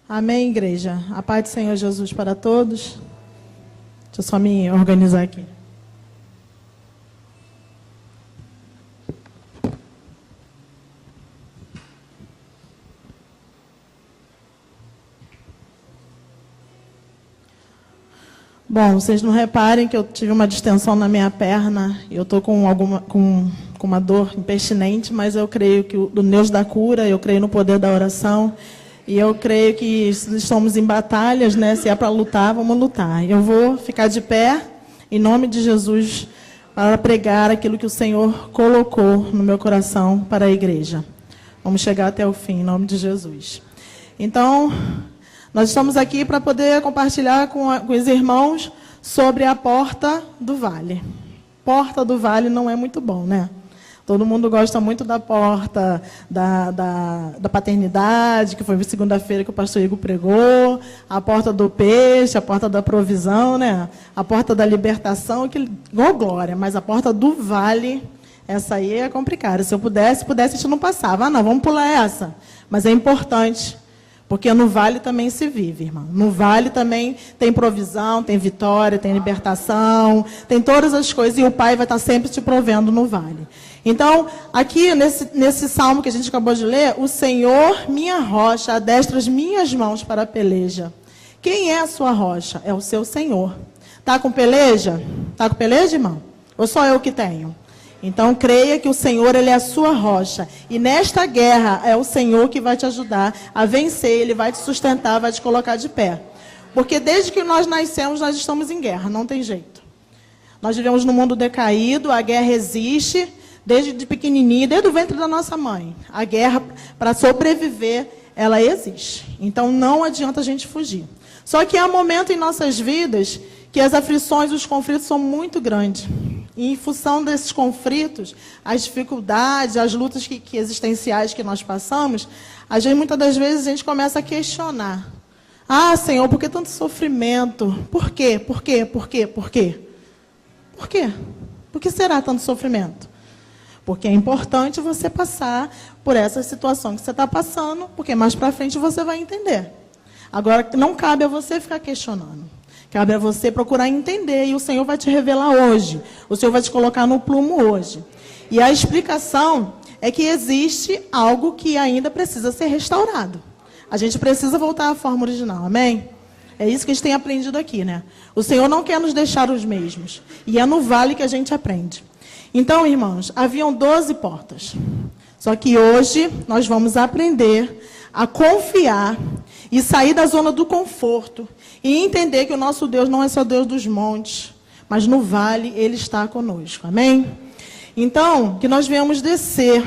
Amém, igreja. A paz do Senhor Jesus para todos. Deixa eu só me organizar aqui. Bom, vocês não reparem que eu tive uma distensão na minha perna. Eu estou com uma dor impertinente, mas eu creio que o Deus da cura, eu creio no poder da oração. E eu creio que estamos em batalhas, né? Se é para lutar, vamos lutar. Eu vou ficar de pé, em nome de Jesus, para pregar aquilo que o Senhor colocou no meu coração para a igreja. Vamos chegar até o fim, em nome de Jesus. Então, nós estamos aqui para poder compartilhar com os irmãos sobre a porta do vale. Porta do vale não é muito bom, né? Todo mundo gosta muito da porta da paternidade, que foi segunda-feira que o pastor Igor pregou, a porta do peixe, a porta da provisão, né? A porta da libertação, que igual glória, mas a porta do vale, essa aí é complicada. Se eu pudesse, a gente não passava. Ah, não, vamos pular essa. Mas é importante, porque no vale também se vive, irmão. No vale também tem provisão, tem vitória, tem libertação, tem todas as coisas, e o Pai vai estar sempre te provendo no vale. Então, aqui nesse salmo que a gente acabou de ler, o Senhor, minha rocha, adestra as minhas mãos para a peleja. Quem é a sua rocha? É o seu Senhor. Está com peleja? Está com peleja, irmão? Ou só eu que tenho? Então, creia que o Senhor, Ele é a sua rocha. E nesta guerra, é o Senhor que vai te ajudar a vencer. Ele vai te sustentar, vai te colocar de pé. Porque desde que nós nascemos, nós estamos em guerra. Não tem jeito. Nós vivemos num mundo decaído, a guerra existe. Desde pequenininho, desde o ventre da nossa mãe. A guerra, para sobreviver, ela existe. Então, não adianta a gente fugir. Só que há momentos em nossas vidas que as aflições, os conflitos são muito grandes. E em função desses conflitos, as dificuldades, as lutas existenciais que nós passamos, muitas das vezes a gente começa a questionar. Ah, Senhor, por que tanto sofrimento? Por quê? Por quê? Por quê? Por quê? Por quê? Por que será tanto sofrimento? Porque é importante você passar por essa situação que você está passando, porque mais para frente você vai entender. Agora, não cabe a você ficar questionando. Cabe a você procurar entender, e o Senhor vai te revelar hoje. O Senhor vai te colocar no plumo hoje. E a explicação é que existe algo que ainda precisa ser restaurado. A gente precisa voltar à forma original, amém? É isso que a gente tem aprendido aqui, né? O Senhor não quer nos deixar os mesmos. E é no vale que a gente aprende. Então, irmãos, haviam 12 portas. Só que hoje nós vamos aprender a confiar e sair da zona do conforto e entender que o nosso Deus não é só Deus dos montes, mas no vale Ele está conosco. Amém? Então, que nós venhamos descer,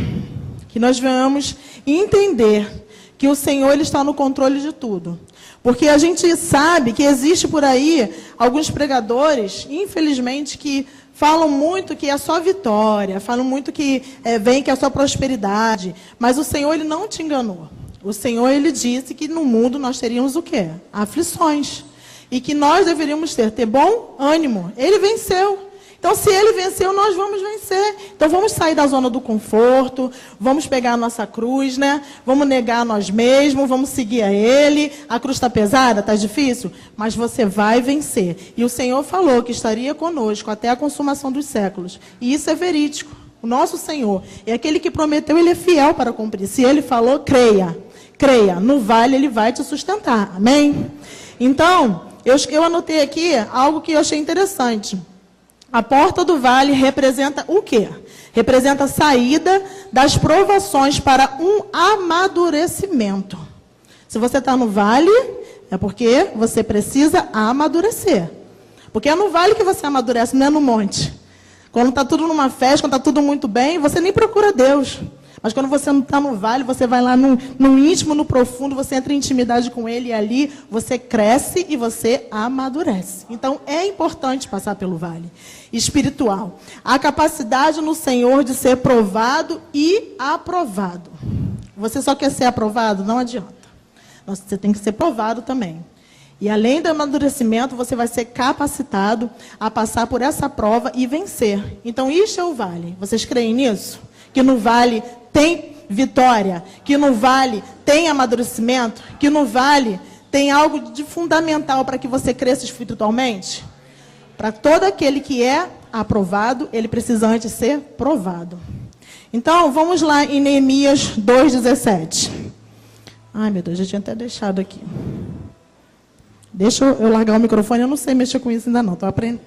que nós venhamos entender que o Senhor Ele está no controle de tudo. Porque a gente sabe que existe por aí alguns pregadores, infelizmente, que falam muito que é só vitória, falam muito que que é só prosperidade. Mas o Senhor, Ele não te enganou. O Senhor, Ele disse que no mundo nós teríamos o quê? Aflições. E que nós deveríamos ter bom ânimo. Ele venceu. Então, se Ele venceu, nós vamos vencer. Então, vamos sair da zona do conforto, vamos pegar a nossa cruz, né? Vamos negar a nós mesmos, vamos seguir a Ele. A cruz está pesada, está difícil, mas você vai vencer. E o Senhor falou que estaria conosco até a consumação dos séculos. E isso é verídico. O nosso Senhor é aquele que prometeu, Ele é fiel para cumprir. Se Ele falou, creia. Creia. No vale, Ele vai te sustentar. Amém? Então, eu anotei aqui algo que eu achei interessante. A porta do vale representa o quê? Representa a saída das provações para um amadurecimento. Se você está no vale, é porque você precisa amadurecer. Porque é no vale que você amadurece, não é no monte. Quando está tudo numa festa, quando está tudo muito bem, você nem procura Deus. Mas quando você não está no vale, você vai lá no íntimo, no profundo, você entra em intimidade com Ele e ali você cresce e você amadurece. Então, é importante passar pelo vale espiritual. A capacidade no Senhor de ser provado e aprovado. Você só quer ser aprovado? Não adianta. Você tem que ser provado também. E além do amadurecimento, você vai ser capacitado a passar por essa prova e vencer. Então, isso é o vale. Vocês creem nisso? Que no vale tem vitória, que no vale tem amadurecimento, que no vale tem algo de fundamental para que você cresça espiritualmente? Para todo aquele que é aprovado, ele precisa antes ser provado. Então, vamos lá em Neemias 2,17. Ai, meu Deus, já tinha até deixado aqui. Deixa eu largar o microfone, eu não sei mexer com isso ainda não, estou aprendendo.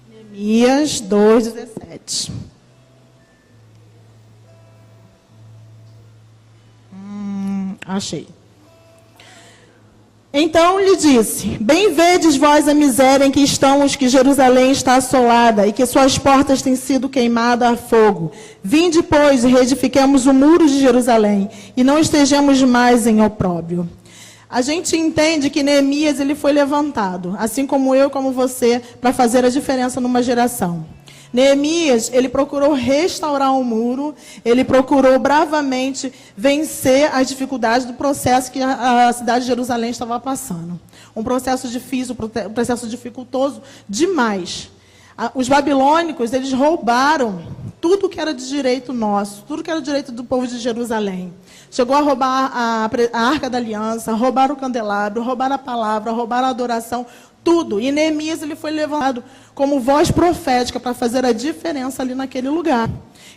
Neemias 2,17. Achei. Então lhe disse: bem vedes vós a miséria em que estão os que Jerusalém está assolada, e que suas portas têm sido queimadas a fogo. Vinde, pois, e reedifiquemos o muro de Jerusalém, e não estejamos mais em opróbrio. A gente entende que Neemias ele foi levantado, assim como eu, como você, para fazer a diferença numa geração. Neemias, ele procurou restaurar o muro, ele procurou bravamente vencer as dificuldades do processo que a cidade de Jerusalém estava passando. Um processo difícil, um processo dificultoso demais. Os babilônicos, eles roubaram tudo que era de direito nosso, tudo que era direito do povo de Jerusalém. Chegou a roubar a Arca da Aliança, roubaram o candelabro, roubaram a palavra, roubaram a adoração, tudo. E Neemias ele foi levantado como voz profética para fazer a diferença ali naquele lugar.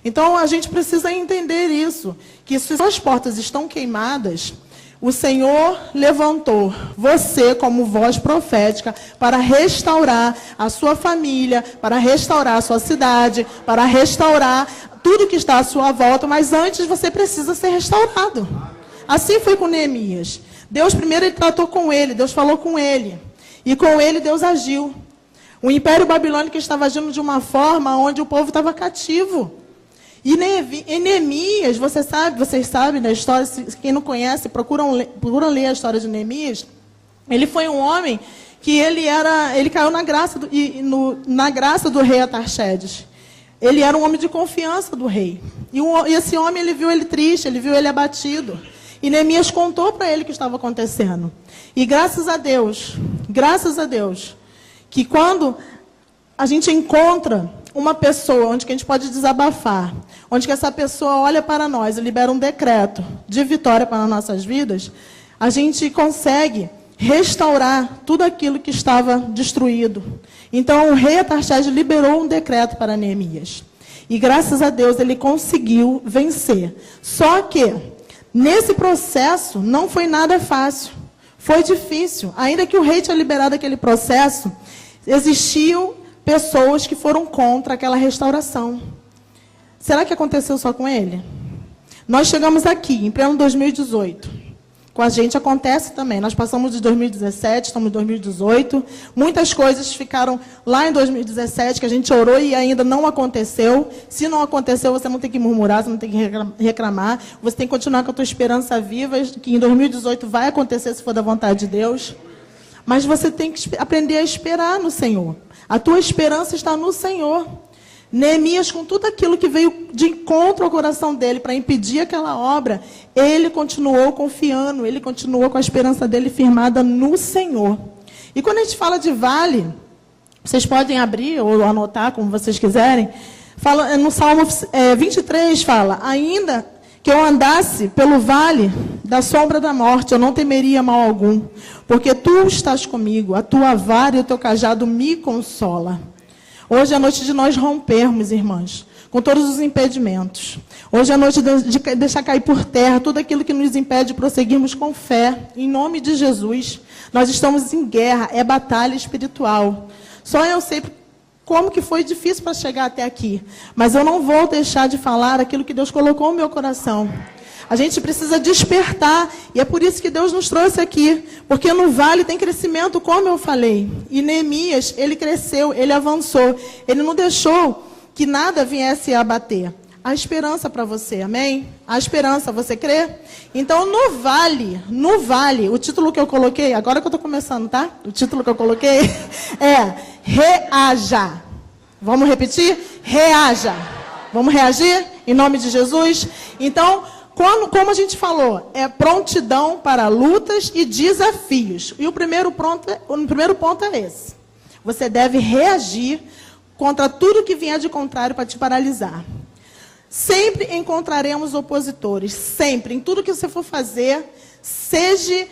Então a gente precisa entender isso, que se suas portas estão queimadas, o Senhor levantou você como voz profética para restaurar a sua família, para restaurar a sua cidade, para restaurar tudo que está à sua volta, mas antes você precisa ser restaurado. Assim foi com Neemias. Deus primeiro ele tratou com ele, Deus falou com ele. E com ele Deus agiu. O Império Babilônico estava agindo de uma forma onde o povo estava cativo. E Neemias, vocês sabem da história, quem não conhece, procuram ler a história de Neemias. Ele foi um homem que ele caiu na graça do rei Atarxerxes. Ele era um homem de confiança do rei. E esse homem, ele viu ele triste, ele viu ele abatido. E Neemias contou para ele o que estava acontecendo. E graças a Deus, que quando a gente encontra uma pessoa onde que a gente pode desabafar, onde que essa pessoa olha para nós e libera um decreto de vitória para as nossas vidas, a gente consegue restaurar tudo aquilo que estava destruído. Então o rei Atarxerxes liberou um decreto para Neemias. E graças a Deus ele conseguiu vencer. Só que nesse processo não foi nada fácil. Foi difícil. Ainda que o rei tinha liberado aquele processo, existiam pessoas que foram contra aquela restauração. Será que aconteceu só com ele? Nós chegamos aqui, em pleno 2018. Com a gente acontece também. Nós passamos de 2017, estamos em 2018. Muitas coisas ficaram lá em 2017, que a gente orou e ainda não aconteceu. Se não aconteceu, você não tem que murmurar, você não tem que reclamar. Você tem que continuar com a tua esperança viva, que em 2018 vai acontecer, se for da vontade de Deus. Mas você tem que aprender a esperar no Senhor. A tua esperança está no Senhor. Neemias, com tudo aquilo que veio de encontro ao coração dele para impedir aquela obra, ele continuou confiando, ele continuou com a esperança dele firmada no Senhor. E quando a gente fala de vale, vocês podem abrir ou anotar, como vocês quiserem, fala, no Salmo 23 fala: ainda que eu andasse pelo vale da sombra da morte, eu não temeria mal algum, porque tu estás comigo, a tua vara e o teu cajado me consola. Hoje é a noite de nós rompermos, irmãs, com todos os impedimentos. Hoje é a noite de deixar cair por terra tudo aquilo que nos impede de prosseguirmos com fé. Em nome de Jesus, nós estamos em guerra, é batalha espiritual. Só eu sei como que foi difícil para chegar até aqui. Mas eu não vou deixar de falar aquilo que Deus colocou no meu coração. A gente precisa despertar, e é por isso que Deus nos trouxe aqui, porque no vale tem crescimento, como eu falei. E Neemias, ele cresceu, ele avançou, ele não deixou que nada viesse a abater. A esperança para você, amém? A esperança, você crê? Então, no vale, o título que eu coloquei, agora que eu estou começando, tá? O título que eu coloquei é Reaja. Vamos repetir? Reaja. Vamos reagir? Em nome de Jesus? Então, como a gente falou, é prontidão para lutas e desafios. E o primeiro ponto é esse. Você deve reagir contra tudo que vier de contrário para te paralisar. Sempre encontraremos opositores, sempre, em tudo que você for fazer, seja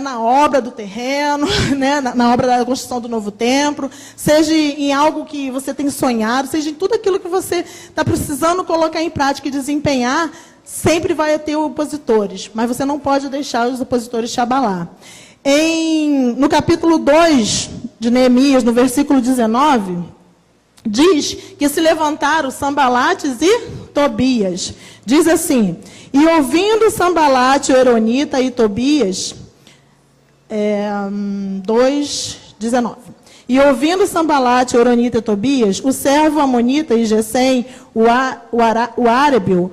na obra do terreno, né, na obra da construção do novo templo, seja em algo que você tem sonhado, seja em tudo aquilo que você está precisando colocar em prática e desempenhar, sempre vai ter opositores, mas você não pode deixar os opositores te abalar. No capítulo 2 de Neemias, no versículo 19, diz que se levantaram Sanbalates e Tobias. Diz assim: e ouvindo Sanbalate, Horonita e Tobias, 2:19. E ouvindo Sanbalate, Horonita e Tobias, o servo Amonita e Gesem, o árabe,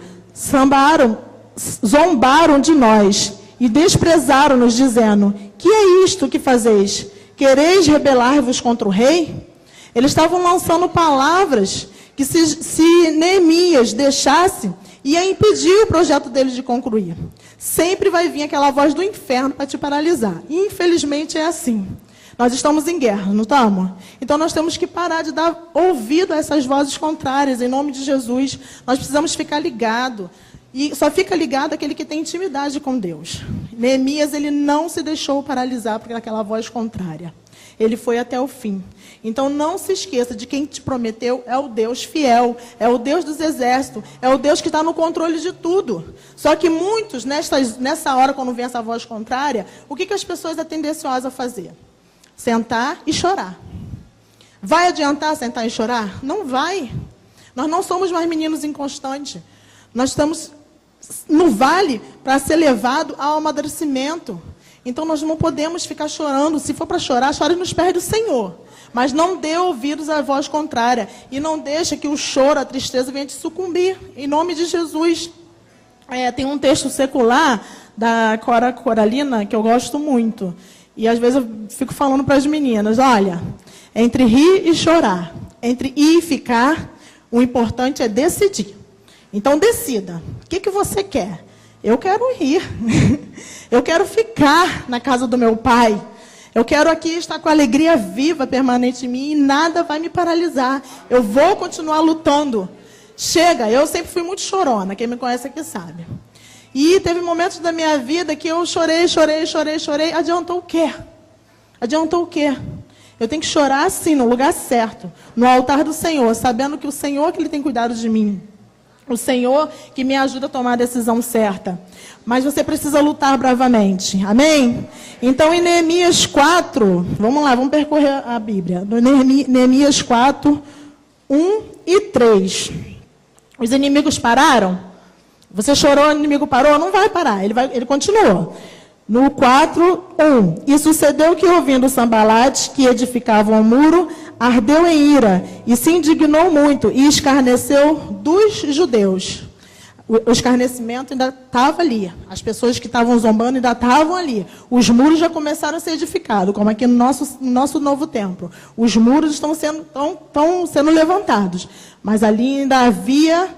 zombaram de nós e desprezaram-nos, dizendo: que é isto que fazeis? Quereis rebelar-vos contra o rei? Eles estavam lançando palavras que, se Neemias deixasse, ia impedir o projeto deles de concluir. Sempre vai vir aquela voz do inferno para te paralisar. E, infelizmente, é assim. Nós estamos em guerra, não estamos? Então, nós temos que parar de dar ouvido a essas vozes contrárias, em nome de Jesus. Nós precisamos ficar ligados. E só fica ligado aquele que tem intimidade com Deus. Neemias, ele não se deixou paralisar por aquela voz contrária. Ele foi até o fim. Então, não se esqueça de quem te prometeu é o Deus fiel, é o Deus dos exércitos, é o Deus que está no controle de tudo. Só que muitos, nessa hora, quando vem essa voz contrária, o que as pessoas é tendenciosas a fazer? Sentar e chorar. Vai adiantar sentar e chorar? Não vai. Nós não somos mais meninos inconstantes. Nós estamos no vale para ser levado ao amadurecimento. Então, nós não podemos ficar chorando. Se for para chorar, chore nos pés do Senhor. Mas não dê ouvidos à voz contrária. E não deixe que o choro, a tristeza venha te sucumbir. Em nome de Jesus. Tem um texto secular da Cora Coralina que eu gosto muito. E às vezes eu fico falando para as meninas: olha, entre rir e chorar, entre ir e ficar, o importante é decidir. Então decida. O que você quer? Eu quero rir. Eu quero ficar na casa do meu pai. Eu quero aqui estar com a alegria viva, permanente em mim, e nada vai me paralisar. Eu vou continuar lutando. Chega, eu sempre fui muito chorona, quem me conhece aqui sabe. E teve momentos da minha vida que eu chorei. Adiantou o quê? Adiantou o quê? Eu tenho que chorar assim, no lugar certo, no altar do Senhor, sabendo que o Senhor que ele tem cuidado de mim. O Senhor que me ajuda a tomar a decisão certa. Mas você precisa lutar bravamente. Amém? Então, em Neemias 4, vamos lá, vamos percorrer a Bíblia. Neemias 4, 1 e 3. Os inimigos pararam? Você chorou, o inimigo parou? Não vai parar, ele continuou. No 4, 1. E sucedeu que, ouvindo Sanbalate, que edificavam o muro, ardeu em ira, e se indignou muito, e escarneceu dos judeus. O escarnecimento ainda estava ali. As pessoas que estavam zombando ainda estavam ali. Os muros já começaram a ser edificados, como aqui no nosso novo templo. Os muros estão sendo levantados. Mas ali ainda havia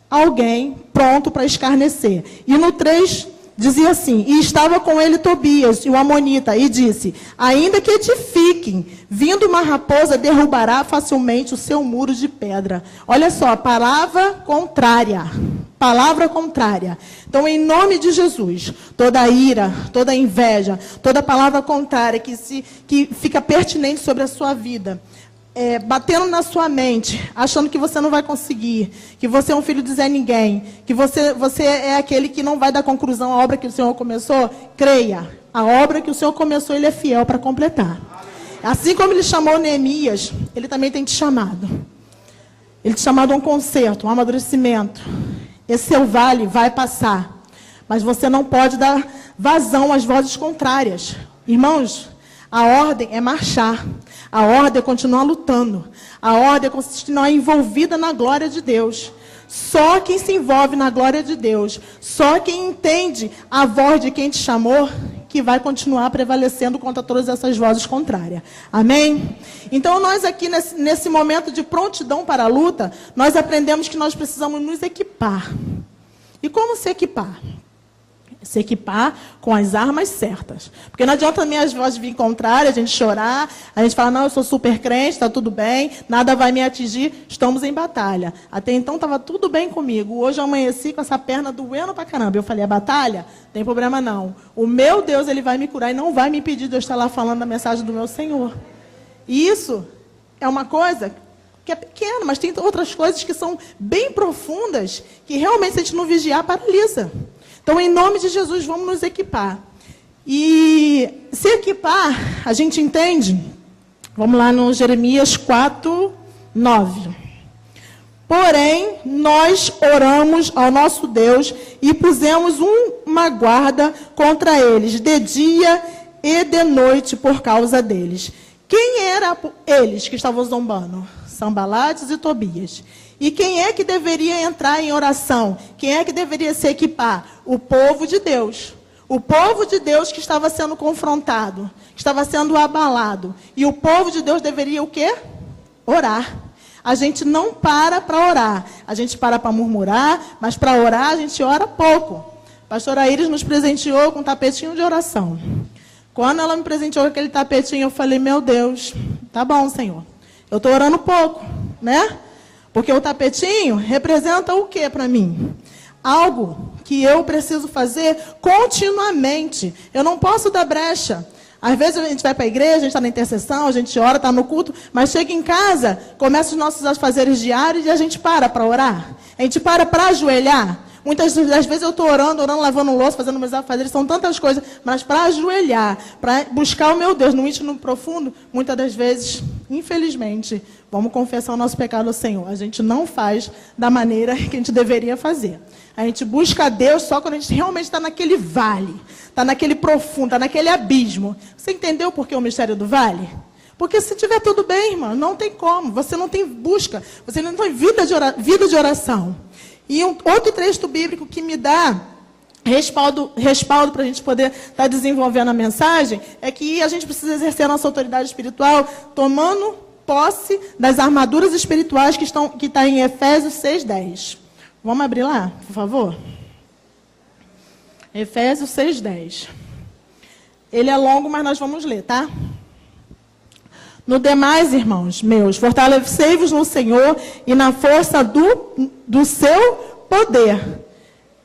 alguém pronto para escarnecer. E no 3... dizia assim: e estava com ele Tobias, e o Amonita, e disse: ainda que edifiquem, vindo uma raposa, derrubará facilmente o seu muro de pedra. Olha só, palavra contrária. Palavra contrária. Então, em nome de Jesus, toda ira, toda inveja, toda palavra contrária que fica pertinente sobre a sua vida, batendo na sua mente, achando que você não vai conseguir, que você é um filho de Zé Ninguém, que você é aquele que não vai dar conclusão à obra que o Senhor começou, creia, a obra que o Senhor começou, Ele é fiel para completar. Assim como Ele chamou Neemias, Ele também tem te chamado. Ele te chamado a um conserto, um amadurecimento. Esse seu vale vai passar, mas você não pode dar vazão às vozes contrárias. Irmãos, a ordem é marchar. A ordem é continuar lutando. A ordem é continuar envolvida na glória de Deus. Só quem se envolve na glória de Deus, só quem entende a voz de quem te chamou, que vai continuar prevalecendo contra todas essas vozes contrárias. Amém? Então, nós aqui, nesse momento de prontidão para a luta, nós aprendemos que nós precisamos nos equipar. E como se equipar? Se equipar com as armas certas. Porque não adianta minhas vozes vir contrárias, a gente chorar, a gente falar, não, eu sou super crente, está tudo bem, nada vai me atingir, estamos em batalha. Até então estava tudo bem comigo. Hoje eu amanheci com essa perna doendo pra caramba. Eu falei, a batalha? Tem problema não. O meu Deus, ele vai me curar e não vai me impedir de eu estar lá falando a mensagem do meu Senhor. E isso é uma coisa que é pequena, mas tem outras coisas que são bem profundas, que realmente se a gente não vigiar, paralisa. Então, em nome de Jesus, vamos nos equipar. E se equipar, a gente entende, vamos lá no Jeremias 4, 9. Porém, nós oramos ao nosso Deus e pusemos uma guarda contra eles, de dia e de noite, por causa deles. Quem eram eles que estavam zombando? Sanbalate e Tobias. E quem é que deveria entrar em oração? Quem é que deveria se equipar? O povo de Deus. O povo de Deus que estava sendo confrontado, que estava sendo abalado. E o povo de Deus deveria o quê? Orar. A gente não para orar. A gente para murmurar, mas para orar a gente ora pouco. A pastora Aires nos presenteou com um tapetinho de oração. Quando ela me presenteou com aquele tapetinho, eu falei, meu Deus, tá bom, Senhor. Eu estou orando pouco, né? Porque o tapetinho representa o que para mim? Algo que eu preciso fazer continuamente. Eu não posso dar brecha. Às vezes a gente vai para a igreja, a gente está na intercessão, a gente ora, está no culto, mas chega em casa, começa os nossos afazeres diários e a gente para orar. A gente para ajoelhar. Muitas das vezes eu estou orando, lavando louça, fazendo meus afazeres, são tantas coisas, mas para ajoelhar, para buscar o meu Deus no íntimo, no profundo, muitas das vezes, infelizmente, vamos confessar o nosso pecado ao Senhor. A gente não faz da maneira que a gente deveria fazer. A gente busca a Deus só quando a gente realmente está naquele vale, está naquele profundo, está naquele abismo. Você entendeu por que o mistério do vale? Porque se tiver tudo bem, irmão, não tem como. Você não tem busca, você não tem vida de oração. E outro texto bíblico que me dá respaldo para a gente poder estar desenvolvendo a mensagem é que a gente precisa exercer a nossa autoridade espiritual tomando posse das armaduras espirituais que está em Efésios 6:10. Vamos abrir lá, por favor? Efésios 6:10. Ele é longo, mas nós vamos ler, tá? No demais, irmãos meus, fortalecei-vos no Senhor e na força do seu poder.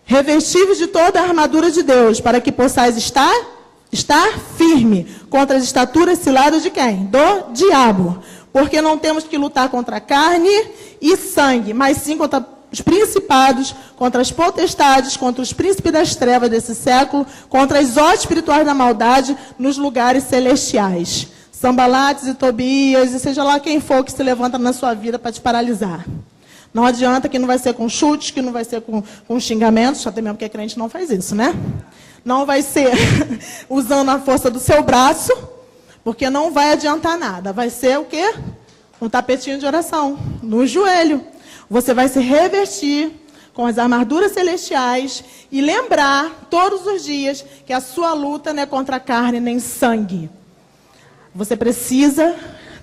Revesti-vos de toda a armadura de Deus, para que possais estar firme contra as estaduras ciladas de quem? Do diabo. Porque não temos que lutar contra carne e sangue, mas sim contra os principados, contra as potestades, contra os príncipes das trevas desse século, contra as hostes espirituais da maldade nos lugares celestiais. Sambalates e Tobias, e seja lá quem for que se levanta na sua vida para te paralisar. Não adianta que não vai ser com chutes, que não vai ser com xingamentos, até mesmo porque crente não faz isso, né? Não vai ser usando a força do seu braço, porque não vai adiantar nada. Vai ser o quê? Um tapetinho de oração, no joelho. Você vai se revestir com as armaduras celestiais e lembrar todos os dias que a sua luta não é contra carne nem sangue. Você precisa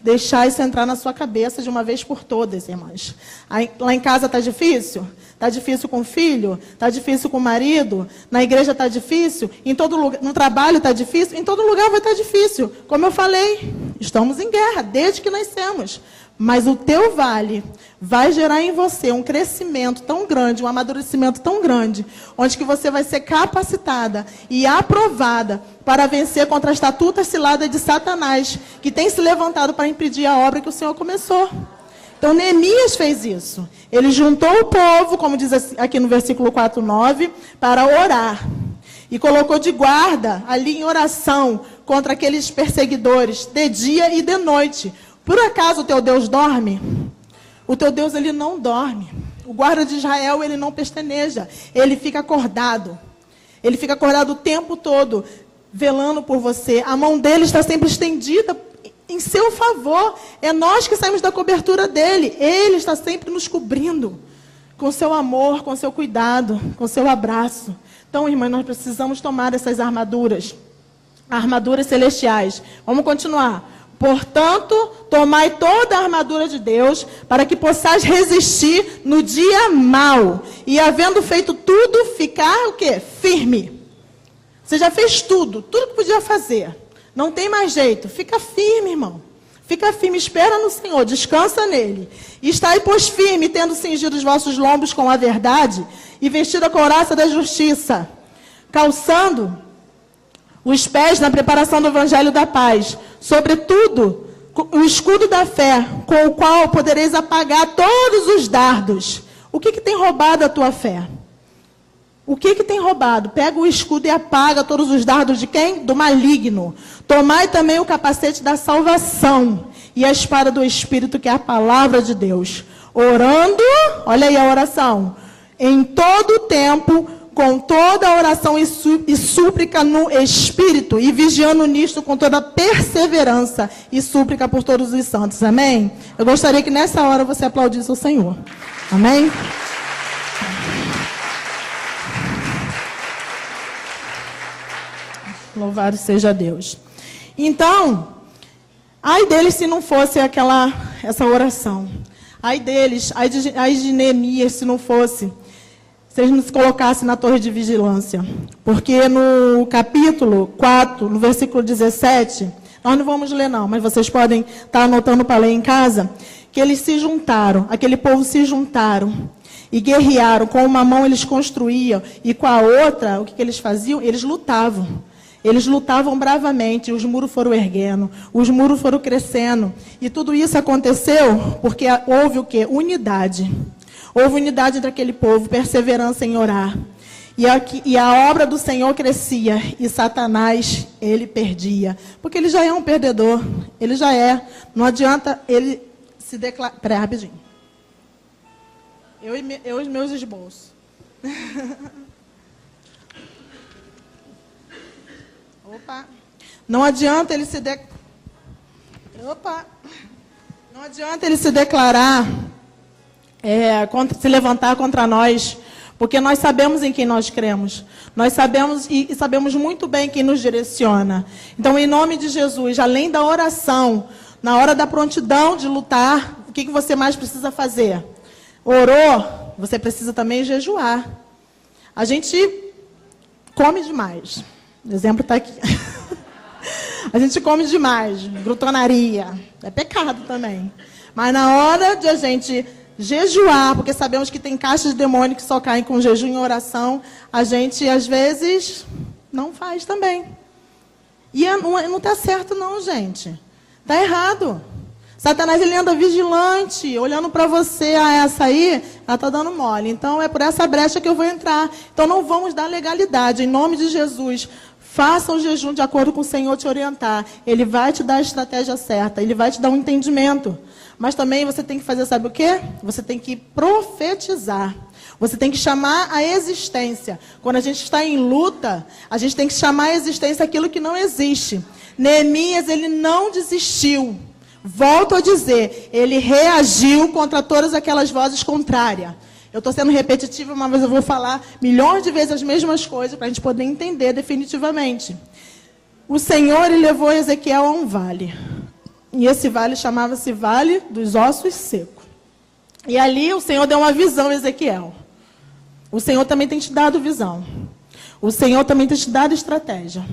deixar isso entrar na sua cabeça de uma vez por todas, irmãs. Lá em casa está difícil? Está difícil com o filho? Está difícil com o marido? Na igreja está difícil? Em todo lugar, no trabalho está difícil? Em todo lugar vai estar difícil. Como eu falei, estamos em guerra desde que nascemos. Mas o teu vale vai gerar em você um crescimento tão grande, um amadurecimento tão grande, onde que você vai ser capacitada e aprovada para vencer contra as estatutas ciladas de Satanás, que tem se levantado para impedir a obra que o Senhor começou. Então, Neemias fez isso. Ele juntou o povo, como diz aqui no versículo 4:9, para orar. E colocou de guarda ali em oração contra aqueles perseguidores, de dia e de noite. Por acaso o teu Deus dorme? O teu Deus, ele não dorme. O guarda de Israel, ele não pestaneja. Ele fica acordado. Ele fica acordado o tempo todo, velando por você. A mão dele está sempre estendida em seu favor. É nós que saímos da cobertura dele. Ele está sempre nos cobrindo. Com seu amor, com seu cuidado, com seu abraço. Então, irmãs, nós precisamos tomar essas armaduras. Armaduras celestiais. Vamos continuar. Portanto, tomai toda a armadura de Deus, para que possais resistir no dia mau. E havendo feito tudo, ficar o quê? Firme. Você já fez tudo que podia fazer. Não tem mais jeito. Fica firme, irmão. Fica firme, espera no Senhor, descansa nele. E estai, pois, firme, tendo cingido os vossos lombos com a verdade e vestido a couraça da justiça, calçando os pés na preparação do evangelho da paz. Sobretudo, o escudo da fé, com o qual podereis apagar todos os dardos. O que tem roubado a tua fé? O que tem roubado? Pega o escudo e apaga todos os dardos de quem? Do maligno. Tomai também o capacete da salvação e a espada do Espírito, que é a palavra de Deus. Orando, olha aí a oração, em todo o tempo, com toda a oração e súplica no Espírito, e vigiando nisto com toda perseverança e súplica por todos os santos. Amém? Eu gostaria que nessa hora você aplaudisse o Senhor. Amém? Louvado seja Deus. Então, ai deles se não fosse essa oração. Ai deles, ai de Neemias se não fosse, se eles não se colocassem na torre de vigilância. Porque no capítulo 4, no versículo 17, nós não vamos ler não, mas vocês podem estar anotando para ler em casa, que eles se juntaram, aquele povo se juntaram e guerrearam. Com uma mão eles construíam e com a outra, o que eles faziam? Eles lutavam. Eles lutavam bravamente, os muros foram erguendo, os muros foram crescendo. E tudo isso aconteceu porque houve o quê? Unidade. Houve unidade entre aquele povo, perseverança em orar. E a obra do Senhor crescia e Satanás, ele perdia. Porque ele já é um perdedor, ele já é. Não adianta ele se declarar... Peraí, rapidinho. Eu e os meus esboços. Opa. Não adianta ele se Não adianta ele se declarar, se levantar contra nós, porque nós sabemos em quem nós cremos. Nós sabemos e sabemos muito bem quem nos direciona. Então, em nome de Jesus, além da oração, na hora da prontidão de lutar, o que você mais precisa fazer? Orou, você precisa também jejuar. A gente come demais. O exemplo está aqui. A gente come demais, glutonaria. É pecado também. Mas na hora de a gente jejuar, porque sabemos que tem caixas de demônio que só caem com jejum e oração, a gente, às vezes, não faz também. E não está certo não, gente. Está errado. Satanás, ele anda vigilante, olhando para você, essa aí, ela está dando mole. Então, é por essa brecha que eu vou entrar. Então, não vamos dar legalidade. Em nome de Jesus, faça o jejum de acordo com o Senhor te orientar. Ele vai te dar a estratégia certa, ele vai te dar um entendimento. Mas também você tem que fazer, sabe o quê? Você tem que profetizar. Você tem que chamar a existência. Quando a gente está em luta, a gente tem que chamar a existência aquilo que não existe. Neemias, ele não desistiu. Volto a dizer, ele reagiu contra todas aquelas vozes contrárias. Eu estou sendo repetitiva, mas eu vou falar milhões de vezes as mesmas coisas para a gente poder entender definitivamente. O Senhor, ele levou Ezequiel a um vale. E esse vale chamava-se Vale dos Ossos Secos. E ali o Senhor deu uma visão a Ezequiel. O Senhor também tem te dado visão. O Senhor também tem te dado estratégia.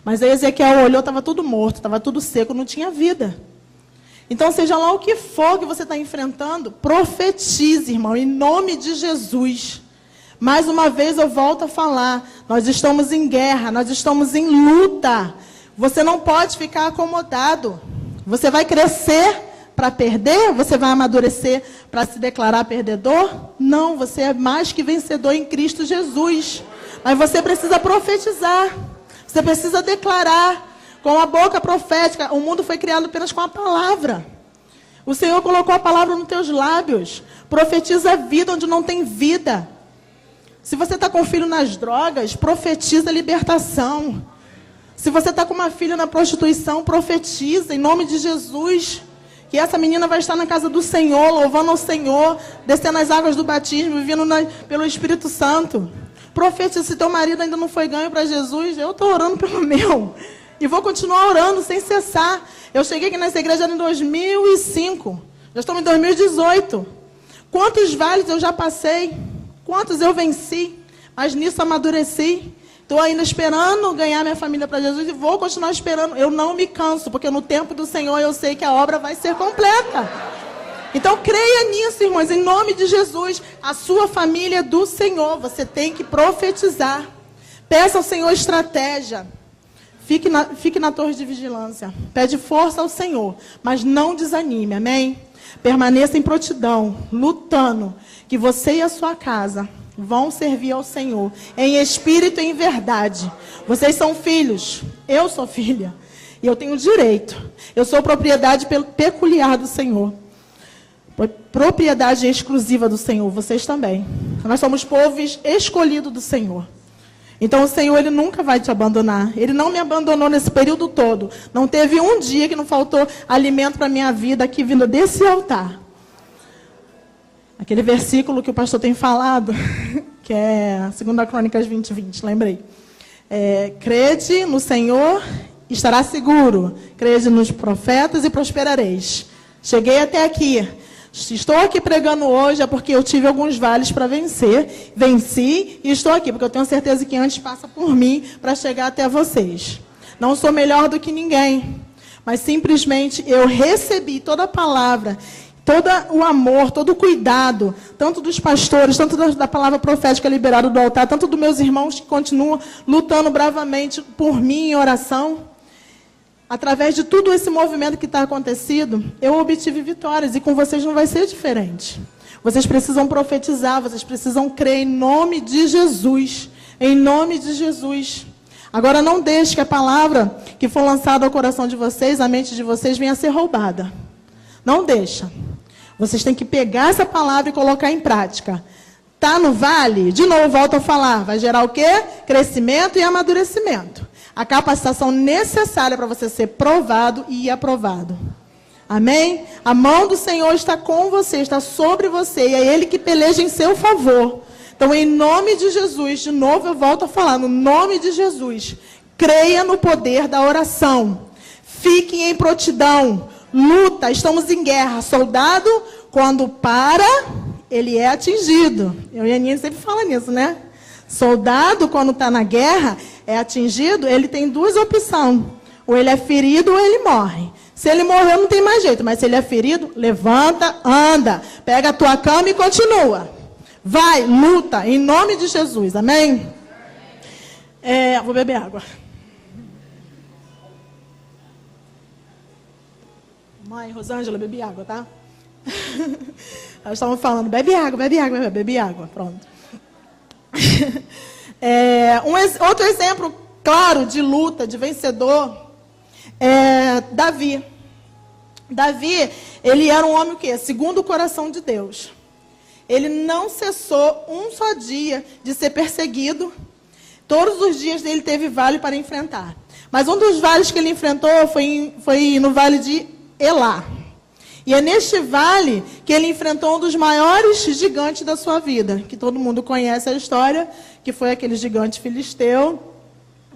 Mas aí Ezequiel olhou, estava tudo morto, estava tudo seco, não tinha vida. Então, seja lá o que for que você está enfrentando, profetize, irmão, em nome de Jesus. Mais uma vez eu volto a falar, nós estamos em guerra, nós estamos em luta. Você não pode ficar acomodado. Você vai crescer para perder? Você vai amadurecer para se declarar perdedor? Não, você é mais que vencedor em Cristo Jesus. Mas você precisa profetizar, você precisa declarar. Com a boca profética, o mundo foi criado apenas com a palavra. O Senhor colocou a palavra nos teus lábios. Profetiza a vida onde não tem vida. Se você está com um filho nas drogas, profetiza a libertação. Se você está com uma filha na prostituição, profetiza em nome de Jesus. Que essa menina vai estar na casa do Senhor, louvando ao Senhor, descendo as águas do batismo, vindo pelo Espírito Santo. Profetiza, se teu marido ainda não foi ganho para Jesus, eu estou orando pelo meu. E vou continuar orando sem cessar. Eu cheguei aqui nessa igreja em 2005. Já estamos em 2018. Quantos vales eu já passei? Quantos eu venci? Mas nisso amadureci. Estou ainda esperando ganhar minha família para Jesus e vou continuar esperando. Eu não me canso, porque no tempo do Senhor eu sei que a obra vai ser completa. Então creia nisso, irmãos, em nome de Jesus. A sua família é do Senhor, você tem que profetizar. Peça ao Senhor estratégia. Fique na torre de vigilância. Pede força ao Senhor, mas não desanime, amém? Permaneça em prontidão, lutando, que você e a sua casa vão servir ao Senhor, em espírito e em verdade. Vocês são filhos, eu sou filha, e eu tenho direito. Eu sou propriedade peculiar do Senhor. Propriedade exclusiva do Senhor, vocês também. Nós somos povo escolhido do Senhor. Então o Senhor, Ele nunca vai te abandonar. Ele não me abandonou nesse período todo. Não teve um dia que não faltou alimento para a minha vida aqui vindo desse altar. Aquele versículo que o pastor tem falado, que é 2 Crônicas 20:20, lembrei. Crede no Senhor, estará seguro. Crede nos profetas e prosperareis. Cheguei até aqui. Estou aqui pregando hoje é porque eu tive alguns vales para vencer. Venci e estou aqui, porque eu tenho certeza que antes passa por mim para chegar até vocês. Não sou melhor do que ninguém, mas simplesmente eu recebi toda a palavra, todo o amor, todo o cuidado, tanto dos pastores, tanto da palavra profética liberada do altar, tanto dos meus irmãos que continuam lutando bravamente por mim em oração. Através de tudo esse movimento que está acontecendo, eu obtive vitórias e com vocês não vai ser diferente. Vocês precisam profetizar, vocês precisam crer em nome de Jesus. Em nome de Jesus. Agora não deixe que a palavra que for lançada ao coração de vocês, à mente de vocês, venha a ser roubada. Não deixa. Vocês têm que pegar essa palavra e colocar em prática. Tá no vale? De novo, volto a falar. Vai gerar o quê? Crescimento e amadurecimento. A capacitação necessária para você ser provado e aprovado. Amém? A mão do Senhor está com você, está sobre você, e é Ele que peleja em seu favor. Então, em nome de Jesus, de novo eu volto a falar, no nome de Jesus, creia no poder da oração. Fique em prontidão, luta, estamos em guerra. Soldado, quando para, ele é atingido. Eu e a Aninha sempre fala nisso, né? Soldado, quando está na guerra, é atingido, ele tem duas opções. Ou ele é ferido ou ele morre. Se ele morreu, não tem mais jeito. Mas se ele é ferido, levanta, anda. Pega a tua cama e continua. Vai, luta, em nome de Jesus. Amém? Vou beber água. Mãe, Rosângela, bebi água, tá? Elas estavam falando, bebe água. Pronto. Outro exemplo claro de luta, de vencedor, é Davi. Davi, ele era um homem o quê? Segundo o coração de Deus. Ele não cessou um só dia de ser perseguido. Todos os dias dele teve vale para enfrentar. Mas um dos vales que ele enfrentou foi no vale de Elá. E é neste vale que ele enfrentou um dos maiores gigantes da sua vida, que todo mundo conhece a história, que foi aquele gigante filisteu,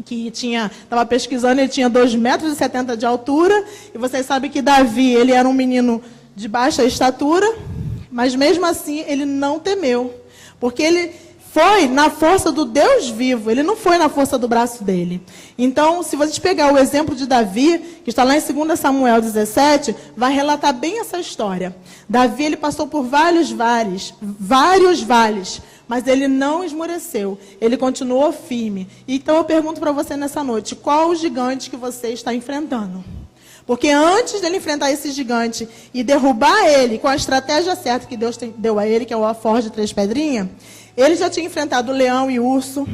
que estava pesquisando, ele tinha 2,70 metros de altura, e vocês sabem que Davi, ele era um menino de baixa estatura, mas mesmo assim ele não temeu, porque ele foi na força do Deus vivo, ele não foi na força do braço dele. Então, se vocês pegar o exemplo de Davi, que está lá em 2 Samuel 17, vai relatar bem essa história. Davi, ele passou por vários vales, mas ele não esmoreceu, ele continuou firme. Então, eu pergunto para você nessa noite, qual o gigante que você está enfrentando? Porque antes dele enfrentar esse gigante e derrubar ele, com a estratégia certa que Deus deu a ele, que é o afor de 3 pedrinhas, ele já tinha enfrentado o leão e o urso.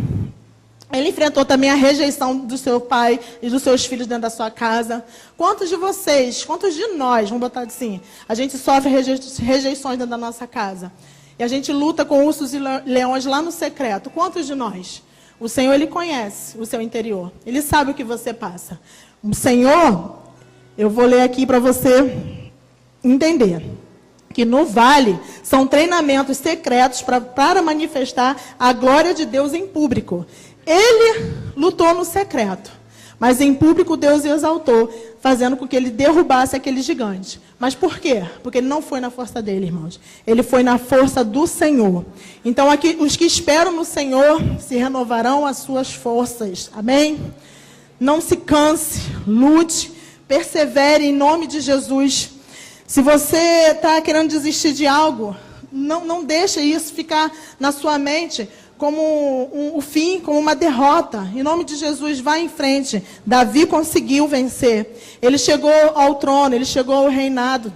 Ele enfrentou também a rejeição do seu pai e dos seus filhos dentro da sua casa. Quantos de vocês, quantos de nós, vamos botar assim, a gente sofre rejeições dentro da nossa casa? E a gente luta com ursos e leões lá no secreto. Quantos de nós? O Senhor, Ele conhece o seu interior. Ele sabe o que você passa. O Senhor, eu vou ler aqui para você entender. Que no vale são treinamentos secretos para manifestar a glória de Deus em público. Ele lutou no secreto, Mas em público Deus o exaltou, fazendo com que ele derrubasse aquele gigante. Mas por quê? Porque ele não foi na força dele, irmãos. Ele foi na força do Senhor. Então, aqui, os que esperam no Senhor se renovarão as suas forças. Amém? Não se canse, lute, persevere em nome de Jesus. Se você está querendo desistir de algo, não deixe isso ficar na sua mente como o fim, como uma derrota. Em nome de Jesus, vá em frente. Davi conseguiu vencer. Ele chegou ao trono, ele chegou ao reinado.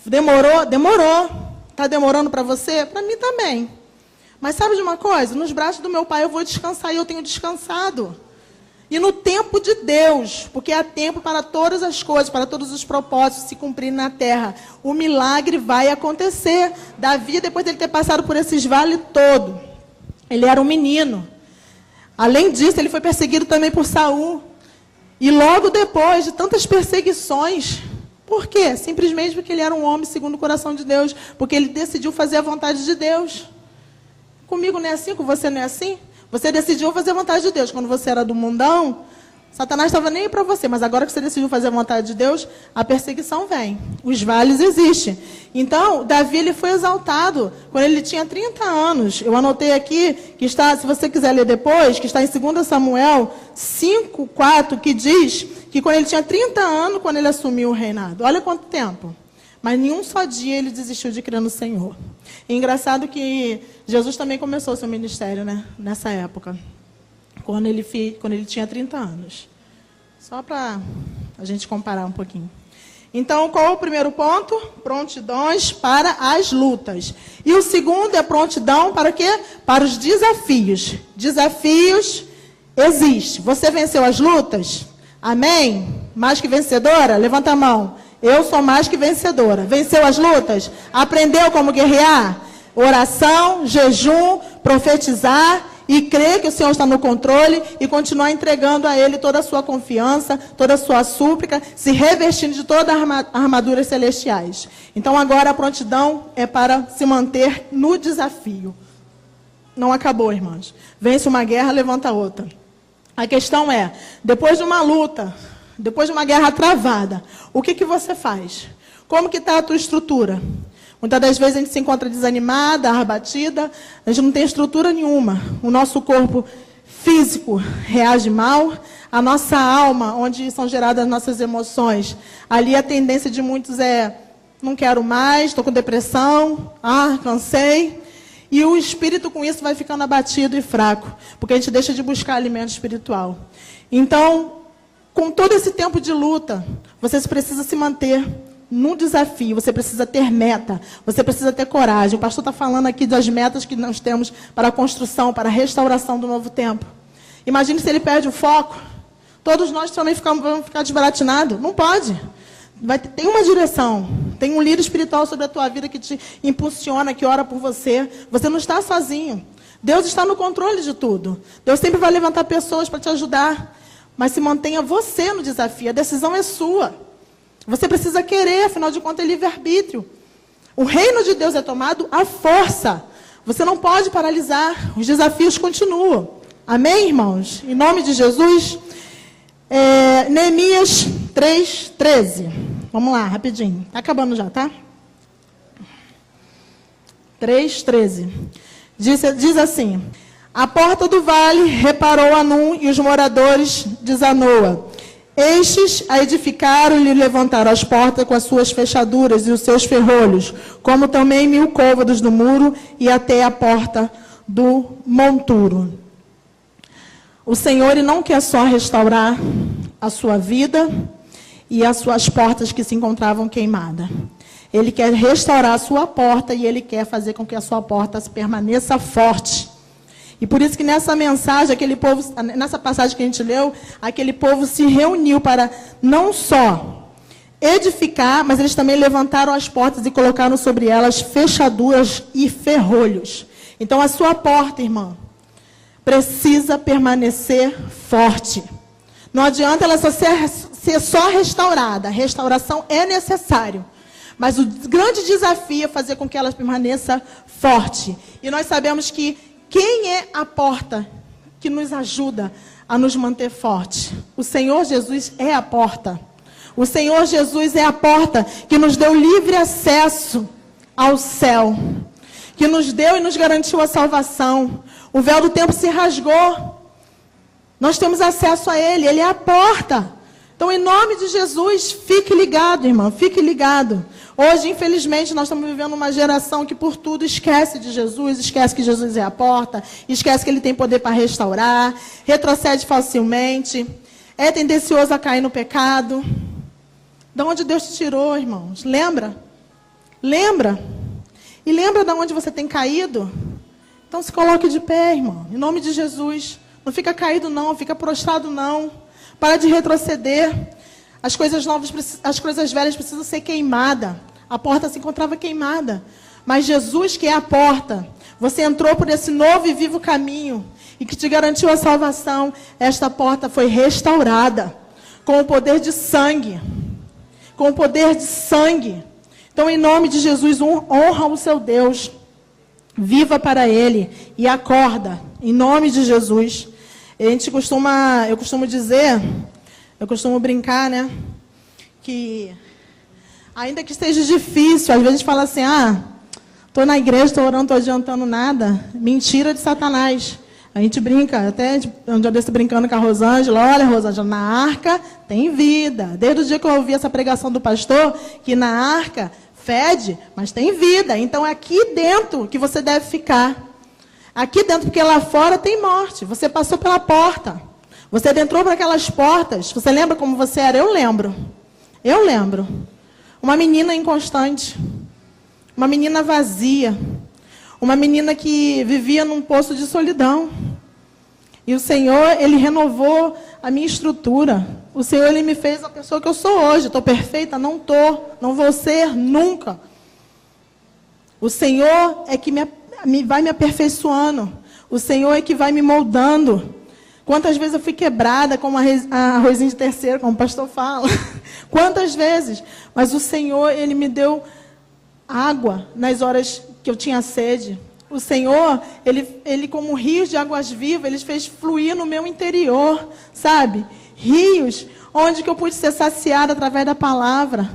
Demorou? Demorou. Está demorando para você? Para mim também. Mas sabe de uma coisa? Nos braços do meu pai eu vou descansar e eu tenho descansado. E no tempo de Deus, porque há tempo para todas as coisas, para todos os propósitos se cumprirem na terra, o milagre vai acontecer. Davi, depois de ele ter passado por esses vales todos, ele era um menino. Além disso, ele foi perseguido também por Saul. E logo depois de tantas perseguições, por quê? Simplesmente porque ele era um homem segundo o coração de Deus, porque ele decidiu fazer a vontade de Deus. Comigo não é assim, com você não é assim? Você decidiu fazer a vontade de Deus. Quando você era do mundão, Satanás estava nem aí para você, mas agora que você decidiu fazer a vontade de Deus, a perseguição vem. Os vales existem. Então, Davi ele foi exaltado quando ele tinha 30 anos. Eu anotei aqui, que está, se você quiser ler depois, que está em 2 Samuel 5:4, que diz que quando ele tinha 30 anos, quando ele assumiu o reinado. Olha quanto tempo. Mas nenhum só dia ele desistiu de crer no Senhor. E engraçado que Jesus também começou seu ministério, né? Nessa época. Quando ele tinha 30 anos. Só para a gente comparar um pouquinho. Então, qual é o primeiro ponto? Prontidões para as lutas. E o segundo é prontidão para quê? Para os desafios. Desafios existem. Você venceu as lutas? Amém? Mais que vencedora? Levanta a mão. Eu sou mais que vencedora. Venceu as lutas? Aprendeu como guerrear? Oração, jejum, profetizar e crer que o Senhor está no controle e continuar entregando a Ele toda a sua confiança, toda a sua súplica, se revestindo de todas as armaduras celestiais. Então agora a prontidão é para se manter no desafio. Não acabou, irmãos. Vence uma guerra, levanta outra. A questão é, depois de uma luta, depois de uma guerra travada, o que você faz? Como que está a tua estrutura? Muitas das vezes a gente se encontra desanimada, abatida, a gente não tem estrutura nenhuma. O nosso corpo físico reage mal, a nossa alma, onde são geradas as nossas emoções, ali a tendência de muitos é, não quero mais, estou com depressão, cansei. E o espírito com isso vai ficando abatido e fraco, porque a gente deixa de buscar alimento espiritual. Então, com todo esse tempo de luta, você precisa se manter num desafio, você precisa ter meta, você precisa ter coragem. O pastor está falando aqui das metas que nós temos para a construção, para a restauração do novo tempo. Imagine se ele perde o foco. Todos nós também vamos ficar desbaratinados. Não pode. Tem uma direção, tem um líder espiritual sobre a tua vida que te impulsiona, que ora por você. Você não está sozinho. Deus está no controle de tudo. Deus sempre vai levantar pessoas para te ajudar. Mas se mantenha você no desafio. A decisão é sua. Você precisa querer, afinal de contas é livre-arbítrio. O reino de Deus é tomado à força. Você não pode paralisar. Os desafios continuam. Amém, irmãos? Em nome de Jesus. Neemias 3:13. Vamos lá, rapidinho. Está acabando já, tá? 3:13. Diz assim: a porta do vale reparou Anum e os moradores de Zanoa. Estes a edificaram e lhe levantaram as portas com as suas fechaduras e os seus ferrolhos, como também 1000 côvados do muro e até a porta do monturo. O Senhor ele não quer só restaurar a sua vida e as suas portas que se encontravam queimadas. Ele quer restaurar a sua porta e ele quer fazer com que a sua porta permaneça forte. E por isso que nessa mensagem, nessa passagem que a gente leu, aquele povo se reuniu para não só edificar, mas eles também levantaram as portas e colocaram sobre elas fechaduras e ferrolhos. Então a sua porta, irmã, precisa permanecer forte. Não adianta ela ser só restaurada. A restauração é necessário. Mas o grande desafio é fazer com que ela permaneça forte. E nós sabemos que quem é a porta que nos ajuda a nos manter forte. O Senhor Jesus é a porta. O Senhor Jesus é a porta que nos deu livre acesso ao céu, que nos deu e nos garantiu a salvação. O véu do tempo se rasgou. Nós temos acesso a Ele, Ele é a porta. Então, em nome de Jesus, fique ligado, irmão, fique ligado. Hoje, infelizmente, nós estamos vivendo uma geração que por tudo esquece de Jesus, esquece que Jesus é a porta, esquece que Ele tem poder para restaurar, retrocede facilmente, é tendencioso a cair no pecado. De onde Deus te tirou, irmãos? Lembra? Lembra? E lembra de onde você tem caído? Então se coloque de pé, irmão, em nome de Jesus. Não fica caído não, fica prostrado não. Para de retroceder. As coisas novas, as coisas velhas precisam ser queimadas. A porta se encontrava queimada. Mas Jesus, que é a porta, você entrou por esse novo e vivo caminho e que te garantiu a salvação. Esta porta foi restaurada com o poder de sangue. Com o poder de sangue. Então, em nome de Jesus, honra o seu Deus. Viva para Ele e acorda, em nome de Jesus. Eu costumo brincar, né? Que ainda que esteja difícil, às vezes a gente fala assim, estou na igreja, estou orando, não estou adiantando nada. Mentira de Satanás. A gente brinca, até um dia desse brincando com a Rosângela, olha, Rosângela, na arca tem vida. Desde o dia que eu ouvi essa pregação do pastor, que na arca fede, mas tem vida. Então é aqui dentro que você deve ficar. Aqui dentro, porque lá fora tem morte. Você passou pela porta. Você entrou para aquelas portas. Você lembra como você era? Eu lembro. Eu lembro. Uma menina inconstante. Uma menina vazia. Uma menina que vivia num poço de solidão. E o Senhor, Ele renovou a minha estrutura. O Senhor, Ele me fez a pessoa que eu sou hoje. Estou perfeita? Não estou. Não vou ser nunca. O Senhor é que vai me aperfeiçoando. O Senhor é que vai me moldando. Quantas vezes eu fui quebrada, como a Rosinha de terceiro, como o pastor fala. Quantas vezes. Mas o Senhor, Ele me deu água nas horas que eu tinha sede. O Senhor, Ele como rios de águas vivas, Ele fez fluir no meu interior, sabe? Rios, onde que eu pude ser saciada através da palavra.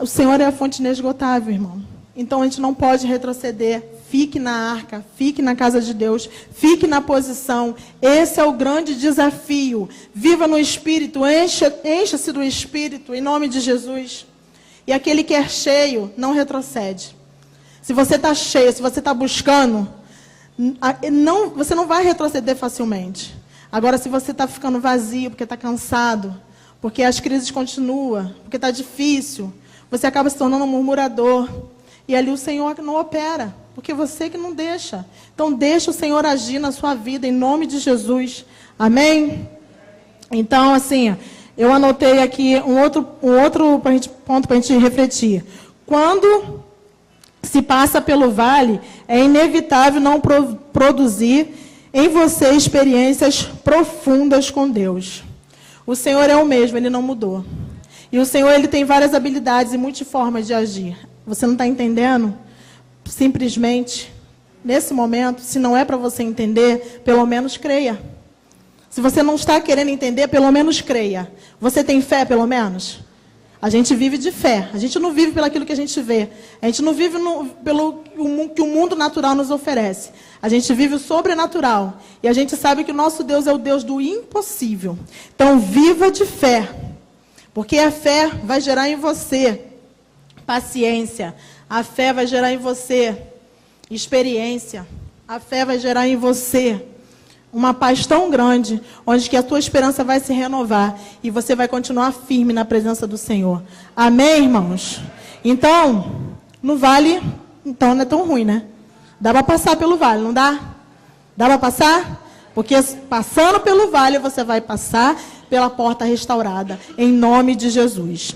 O Senhor é a fonte inesgotável, irmão. Então a gente não pode retroceder. Fique na arca, fique na casa de Deus, fique na posição. Esse é o grande desafio. Viva no Espírito, encha-se do Espírito, em nome de Jesus. E aquele que é cheio, não retrocede. Se você está cheio, se você está buscando, você não vai retroceder facilmente. Agora, se você está ficando vazio, porque está cansado, porque as crises continuam, porque está difícil, você acaba se tornando um murmurador. E ali o Senhor não opera, porque você que não deixa. Então, deixa o Senhor agir na sua vida, em nome de Jesus. Amém? Então, assim, eu anotei aqui um outro ponto para a gente refletir. Quando se passa pelo vale, é inevitável não produzir em você experiências profundas com Deus. O Senhor é o mesmo, Ele não mudou. E o Senhor, Ele tem várias habilidades e multiformas de agir. Você não está entendendo? Simplesmente, nesse momento, se não é para você entender, pelo menos creia. Se você não está querendo entender, pelo menos creia. Você tem fé, pelo menos? A gente vive de fé. A gente não vive pelo aquilo que a gente vê. A gente não vive pelo que o mundo natural nos oferece. A gente vive o sobrenatural. E a gente sabe que o nosso Deus é o Deus do impossível. Então, viva de fé. Porque a fé vai gerar em você paciência. A fé vai gerar em você experiência. A fé vai gerar em você uma paz tão grande, onde que a tua esperança vai se renovar e você vai continuar firme na presença do Senhor. Amém, irmãos? Então, no vale, então não é tão ruim, né? Dá para passar pelo vale, não dá? Dá para passar? Porque passando pelo vale, você vai passar pela porta restaurada, em nome de Jesus.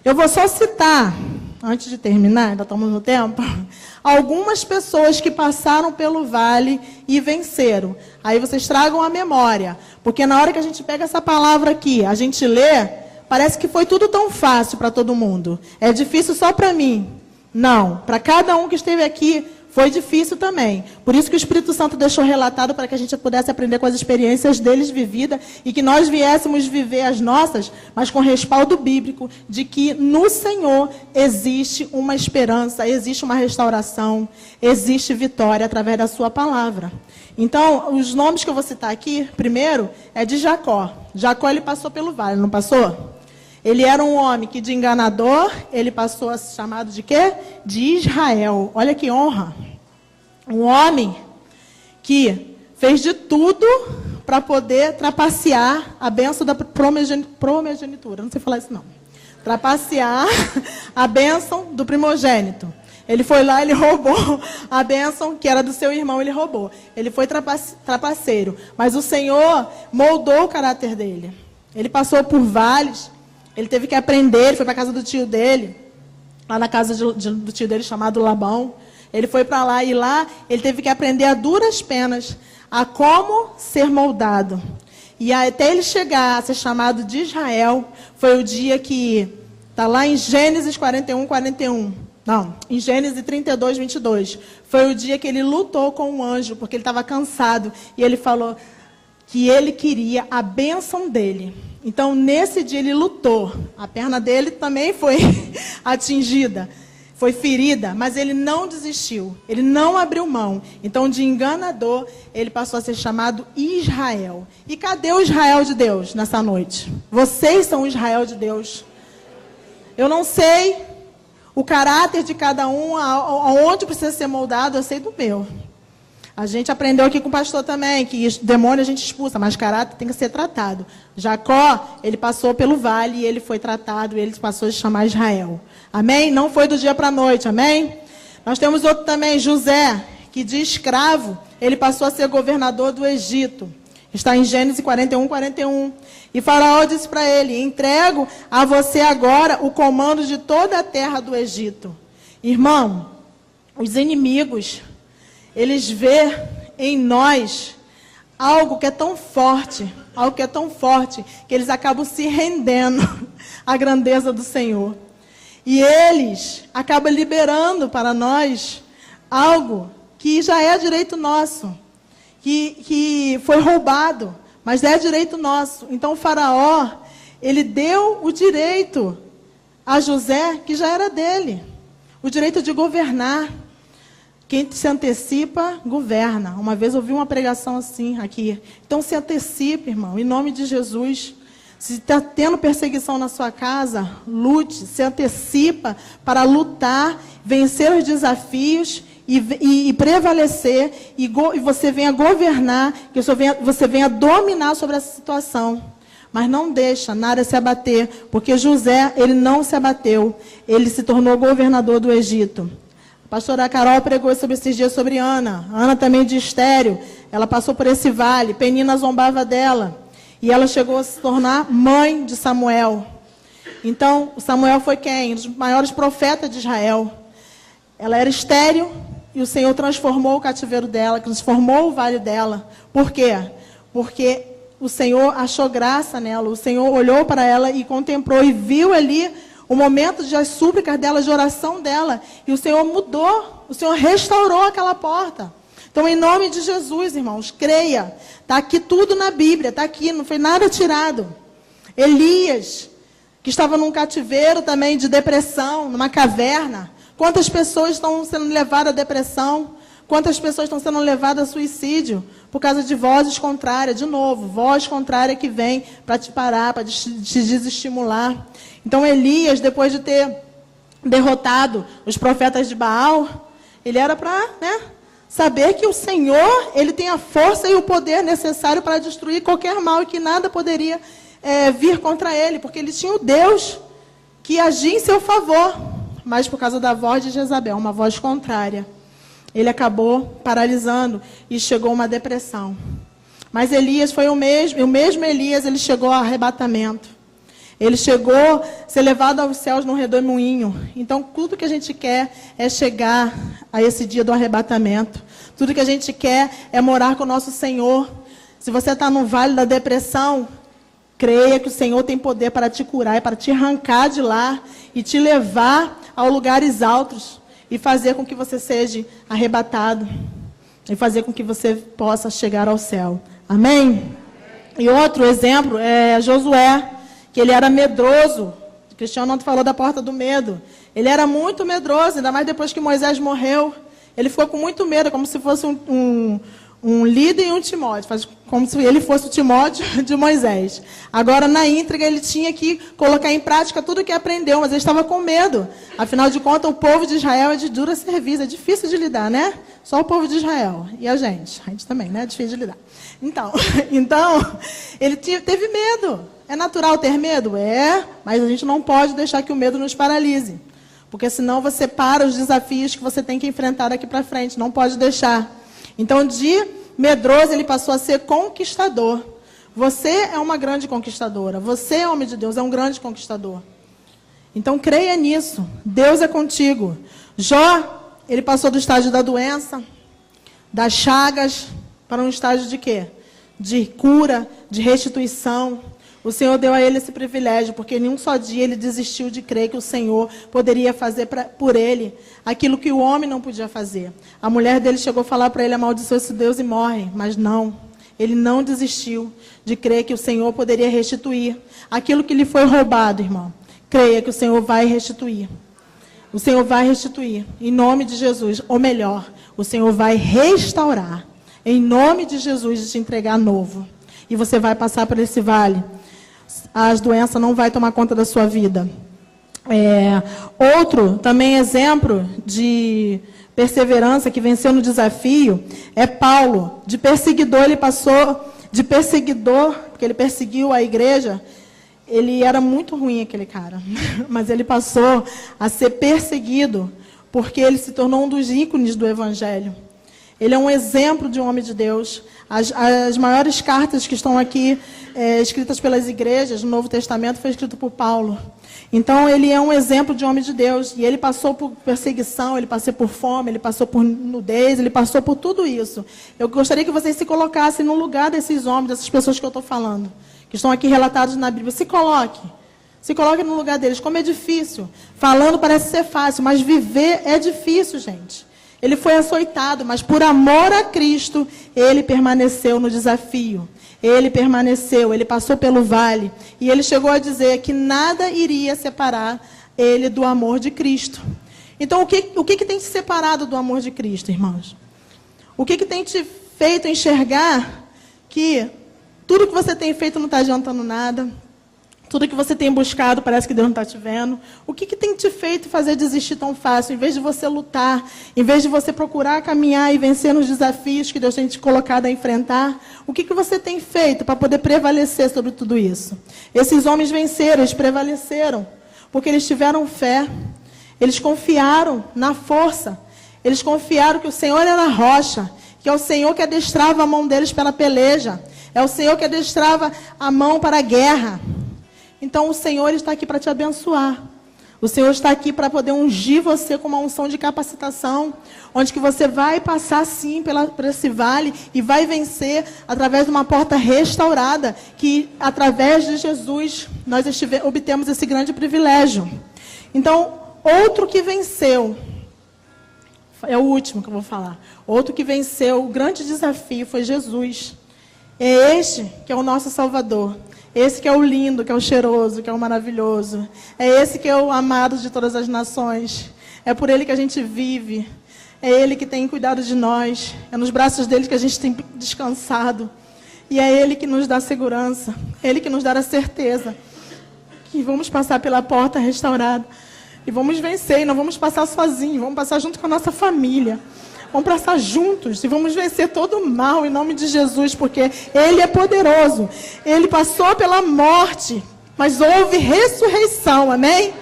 Eu vou só citar, antes de terminar, ainda estamos no tempo, algumas pessoas que passaram pelo vale e venceram. Aí vocês tragam a memória, porque na hora que a gente pega essa palavra aqui, a gente lê, parece que foi tudo tão fácil para todo mundo. É difícil só para mim. Não, para cada um que esteve aqui, foi difícil também. Por isso que o Espírito Santo deixou relatado para que a gente pudesse aprender com as experiências deles vividas e que nós viéssemos viver as nossas, mas com respaldo bíblico de que no Senhor existe uma esperança, existe uma restauração, existe vitória através da sua palavra. Então, os nomes que eu vou citar aqui, primeiro, é de Jacó. Jacó, ele passou pelo vale, não passou? Ele era um homem que de enganador, ele passou a ser chamado de quê? De Israel. Olha que honra. Um homem que fez de tudo para poder trapacear a bênção da primogenitura. Não sei falar isso não. Trapacear a bênção do primogênito. Ele foi lá, ele roubou a bênção que era do seu irmão, ele roubou. Ele foi trapaceiro. Mas o Senhor moldou o caráter dele. Ele passou por vales. Ele teve que aprender, ele foi para a casa do tio dele, lá na casa do tio dele chamado Labão. Ele foi para lá e lá ele teve que aprender a duras penas a como ser moldado. E até ele chegar a ser chamado de Israel, foi o dia que, está lá em Gênesis 41, 41. Não, em Gênesis 32, 22. Foi o dia que ele lutou com um anjo, porque ele estava cansado. E ele falou que ele queria a bênção dele. Então, nesse dia ele lutou. A perna dele também foi atingida, foi ferida, mas ele não desistiu. Ele não abriu mão. Então, de enganador, ele passou a ser chamado Israel. E cadê o Israel de Deus nessa noite? Vocês são o Israel de Deus. Eu não sei o caráter de cada um, aonde precisa ser moldado, eu sei do meu. A gente aprendeu aqui com o pastor também, que demônio a gente expulsa, mas caráter tem que ser tratado. Jacó, ele passou pelo vale e ele foi tratado, e ele passou a se chamar Israel. Amém? Não foi do dia para a noite, amém? Nós temos outro também, José, que de escravo, ele passou a ser governador do Egito. Está em Gênesis 41, 41. E Faraó disse para ele: entrego a você agora o comando de toda a terra do Egito. Irmão, os inimigos, eles vê em nós algo que é tão forte, que eles acabam se rendendo à grandeza do Senhor. E eles acabam liberando para nós algo que já é direito nosso, que foi roubado, mas é direito nosso. Então o Faraó, ele deu o direito a José, que já era dele, o direito de governar. Quem se antecipa, governa. Uma vez eu ouvi uma pregação assim aqui. Então se antecipe, irmão, em nome de Jesus. Se está tendo perseguição na sua casa, lute, se antecipa para lutar, vencer os desafios e prevalecer, e você venha governar, que você venha dominar sobre essa situação. Mas não deixa nada se abater, porque José, ele não se abateu, ele se tornou governador do Egito. A pastora Carol pregou sobre esses dias sobre Ana. Ana também de estéril. Ela passou por esse vale. Penina zombava dela. E ela chegou a se tornar mãe de Samuel. Então, Samuel foi quem? Um dos maiores profetas de Israel. Ela era estéril e o Senhor transformou o cativeiro dela, transformou o vale dela. Por quê? Porque o Senhor achou graça nela. O Senhor olhou para ela e contemplou e viu ali o momento de as súplicas dela, de oração dela. E o Senhor mudou, o Senhor restaurou aquela porta. Então, em nome de Jesus, irmãos, creia. Está aqui tudo na Bíblia, está aqui, não foi nada tirado. Elias, que estava num cativeiro também de depressão, numa caverna. Quantas pessoas estão sendo levadas à depressão? Quantas pessoas estão sendo levadas a suicídio? Por causa de vozes contrárias. De novo, voz contrária que vem para te parar, para te desestimular. Então, Elias, depois de ter derrotado os profetas de Baal, ele era para, saber que o Senhor, ele tem a força e o poder necessário para destruir qualquer mal e que nada poderia vir contra ele, porque ele tinha o Deus que agia em seu favor. Mas por causa da voz de Jezabel, uma voz contrária, ele acabou paralisando e chegou a uma depressão. Mas Elias foi o mesmo Elias, ele chegou ao arrebatamento. Ele chegou a ser levado aos céus num redemoinho. Então, tudo que a gente quer é chegar a esse dia do arrebatamento. Tudo que a gente quer é morar com o nosso Senhor. Se você está no vale da depressão, creia que o Senhor tem poder para te curar e para te arrancar de lá e te levar a lugares altos. e fazer com que você seja arrebatado e fazer com que você possa chegar ao céu. Amém? E outro exemplo é Josué, que ele era medroso. O Cristiano ontem falou da porta do medo. Ele era muito medroso, ainda mais depois que Moisés morreu. Ele ficou com muito medo, como se fosse um líder e um Timóteo, como se ele fosse o Timóteo de Moisés. Agora, na íntegra, ele tinha que colocar em prática tudo o que aprendeu, mas ele estava com medo. Afinal de contas, o povo de Israel é de dura serviço, é difícil de lidar, né? Só o povo de Israel. E a gente também, né? É difícil de lidar. Então ele teve medo. É natural ter medo? É, mas a gente não pode deixar que o medo nos paralise. Porque senão você para os desafios que você tem que enfrentar daqui para frente. Não pode deixar. Então, de medroso, ele passou a ser conquistador. Você é uma grande conquistadora. Você, homem de Deus, é um grande conquistador. Então, creia nisso. Deus é contigo. Jó, ele passou do estágio da doença, das chagas, para um estágio de quê? De cura, de restituição. O Senhor deu a ele esse privilégio, porque em um só dia ele desistiu de crer que o Senhor poderia fazer por ele aquilo que o homem não podia fazer. A mulher dele chegou a falar para ele, amaldiçoa esse Deus e morre. Mas não, ele não desistiu de crer que o Senhor poderia restituir aquilo que lhe foi roubado, irmão. Creia que o Senhor vai restituir. O Senhor vai restituir, em nome de Jesus. Ou melhor, o Senhor vai restaurar, em nome de Jesus, e te entregar novo. E você vai passar por esse vale. As doenças não vão tomar conta da sua vida. Outro, também exemplo de perseverança, que venceu no desafio, é Paulo. De perseguidor, ele passou, porque ele perseguiu a igreja. Ele era muito ruim, aquele cara. Mas ele passou a ser perseguido, porque ele se tornou um dos ícones do evangelho. Ele é um exemplo de um homem de Deus. As maiores cartas que estão aqui, escritas pelas igrejas, no Novo Testamento, foi escrito por Paulo. Então, ele é um exemplo de homem de Deus. E ele passou por perseguição, ele passou por fome, ele passou por nudez, ele passou por tudo isso. Eu gostaria que vocês se colocassem no lugar desses homens, dessas pessoas que eu estou falando, que estão aqui relatados na Bíblia. Se coloque no lugar deles. Como é difícil. Falando parece ser fácil, mas viver é difícil, gente. Ele foi açoitado, mas por amor a Cristo, ele permaneceu no desafio. Ele permaneceu, ele passou pelo vale. E ele chegou a dizer que nada iria separar ele do amor de Cristo. Então, o que tem te separado do amor de Cristo, irmãos? O que tem te feito enxergar que tudo que você tem feito não está adiantando nada? Tudo que você tem buscado, parece que Deus não está te vendo. O que tem te feito fazer desistir tão fácil? Em vez de você lutar, em vez de você procurar caminhar e vencer nos desafios que Deus tem te colocado a enfrentar, o que você tem feito para poder prevalecer sobre tudo isso? Esses homens venceram, eles prevaleceram, porque eles tiveram fé, eles confiaram na força, eles confiaram que o Senhor era a rocha, que é o Senhor que adestrava a mão deles pela peleja, é o Senhor que adestrava a mão para a guerra. Então, o Senhor está aqui para te abençoar. O Senhor está aqui para poder ungir você com uma unção de capacitação, onde que você vai passar, sim, por esse vale e vai vencer através de uma porta restaurada, que, através de Jesus, nós obtemos esse grande privilégio. Então, outro que venceu, é o último que eu vou falar, outro que venceu o grande desafio foi Jesus. É este que é o nosso Salvador. Esse que é o lindo, que é o cheiroso, que é o maravilhoso. É esse que é o amado de todas as nações. É por ele que a gente vive. É ele que tem cuidado de nós. É nos braços dele que a gente tem descansado. E é ele que nos dá segurança. É ele que nos dá a certeza que vamos passar pela porta restaurada. E vamos vencer. E não vamos passar sozinhos. Vamos passar junto com a nossa família. Vamos passar juntos e vamos vencer todo o mal em nome de Jesus, porque Ele é poderoso. Ele passou pela morte, mas houve ressurreição, amém?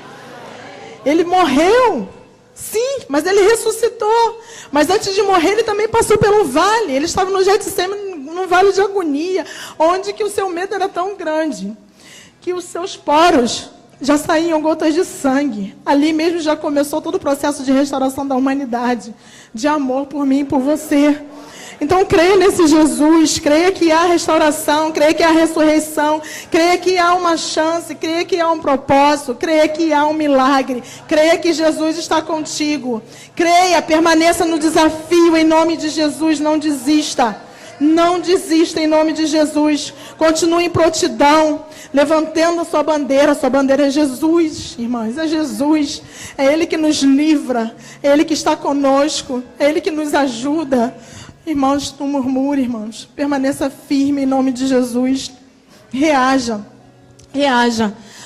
Ele morreu, sim, mas Ele ressuscitou. Mas antes de morrer, Ele também passou pelo vale. Ele estava no Getsemane, num vale de agonia, onde que o seu medo era tão grande, que os seus poros já saíam gotas de sangue. Ali mesmo já começou todo o processo de restauração da humanidade, de amor por mim e por você. Então creia nesse Jesus, creia que há restauração, creia que há ressurreição, creia que há uma chance, creia que há um propósito, creia que há um milagre, creia que Jesus está contigo. Creia, permaneça no desafio em nome de Jesus, não desista. Não desista em nome de Jesus. Continue em prontidão, levantando a sua bandeira. Sua bandeira é Jesus, irmãos, é Jesus. É Ele que nos livra, é Ele que está conosco, é Ele que nos ajuda. Irmãos, não murmure, irmãos. Permaneça firme em nome de Jesus. Reaja,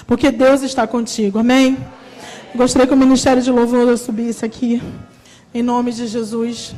porque Deus está contigo, amém? Gostaria que o Ministério de Louvor subisse aqui, em nome de Jesus.